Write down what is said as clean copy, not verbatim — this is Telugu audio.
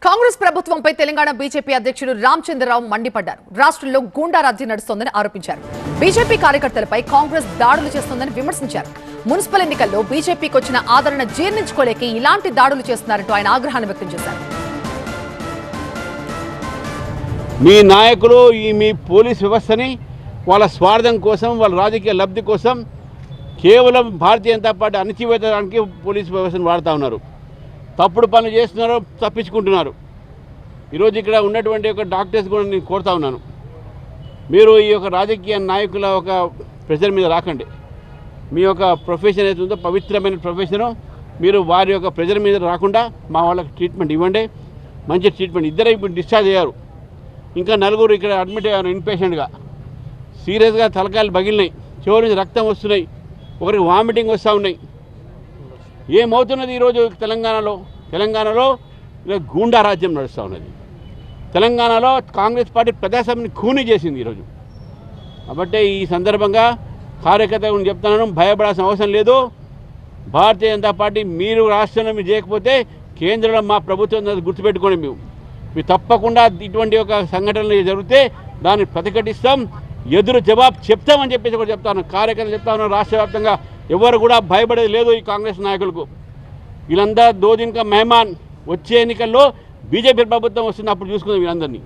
కాంగ్రెస్ ప్రభుత్వంపై తెలంగాణ బీజేపీ అధ్యక్షుడు రామచంద్రరావు మండిపడ్డారు. రాష్ట్రంలో గూండా రాజ్యం నడుస్తోందని ఆరోపించారు. బీజేపీ కార్యకర్తలపై కాంగ్రెస్ దాడులు చేస్తోందని విమర్శించారు. మున్సిపల్ ఎన్నికల్లో బీజేపీకి వచ్చిన ఆదరణ జీర్ణించుకోలేక ఇలాంటి దాడులు చేస్తున్నారంటూ ఆయన ఆగ్రహాన్ని వ్యక్తం చేశారు. మీ నాయకులు మీ పోలీస్ వ్యవస్థని వాళ్ళ స్వార్థం కోసం, వాళ్ళ రాజకీయ లబ్ధి కోసం కేవలం భారతీయ జనతా పార్టీ అణచివేయడానికి పోలీస్ వ్యవస్థను వాడుతూ ఉన్నారు. తప్పుడు పనులు చేస్తున్నారు, తప్పించుకుంటున్నారు. ఈరోజు ఇక్కడ ఉన్నటువంటి ఒక డాక్టర్స్ కూడా నేను కోరుతా ఉన్నాను, మీరు ఈ యొక్క రాజకీయ నాయకుల ఒక ప్రెషర్ మీద రాకండి. మీ యొక్క ప్రొఫెషన్ ఏదైతుందో పవిత్రమైన ప్రొఫెషను, మీరు వారి యొక్క ప్రెషర్ మీద రాకుండా మా వాళ్ళకి ట్రీట్మెంట్ ఇవ్వండి. మంచి ట్రీట్మెంట్. ఇద్దరే ఇప్పుడు డిశ్చార్జ్ అయ్యారు, ఇంకా నలుగురు ఇక్కడ అడ్మిట్ అయ్యారు ఇన్పేషెంట్గా. సీరియస్గా తలకాయలు పగిలినాయి, చెవుల నుంచి రక్తం వస్తున్నాయి, ఒకరికి వామిటింగ్ వస్తూ ఉన్నాయి. ఏమవుతున్నది ఈరోజు తెలంగాణలో గూండా రాజ్యం నడుస్తూ ఉన్నది. తెలంగాణలో కాంగ్రెస్ పార్టీ ప్రజాస్వామ్యాన్ని ఖూనీ చేసింది ఈరోజు. కాబట్టి ఈ సందర్భంగా కార్యకర్తలను చెప్తున్నాను, భయపడాల్సిన అవసరం లేదు. భారతీయ జనతా పార్టీ మీరు రాష్ట్రంలో మీరు చేయకపోతే కేంద్రంలో మా ప్రభుత్వం గుర్తుపెట్టుకోండి. మీరు తప్పకుండా ఇటువంటి ఒక సంఘటనలు జరిగితే దాన్ని ప్రతిఘటిస్తాం, ఎదురు జవాబు చెప్తామని చెప్పేసి కూడా చెప్తాను. కార్యకర్తలు చెప్తా ఉన్నాను, రాష్ట్ర వ్యాప్తంగా ఎవరు కూడా భయపడేది లేదు ఈ కాంగ్రెస్ నాయకులకు. వీళ్ళందరూ 2 दिन का మెహమాన్. వచ్చే ఎన్నికల్లో బీజేపీ ప్రభుత్వం వస్తుంది, అప్పుడు చూసుకుందాం వీళ్ళందరినీ.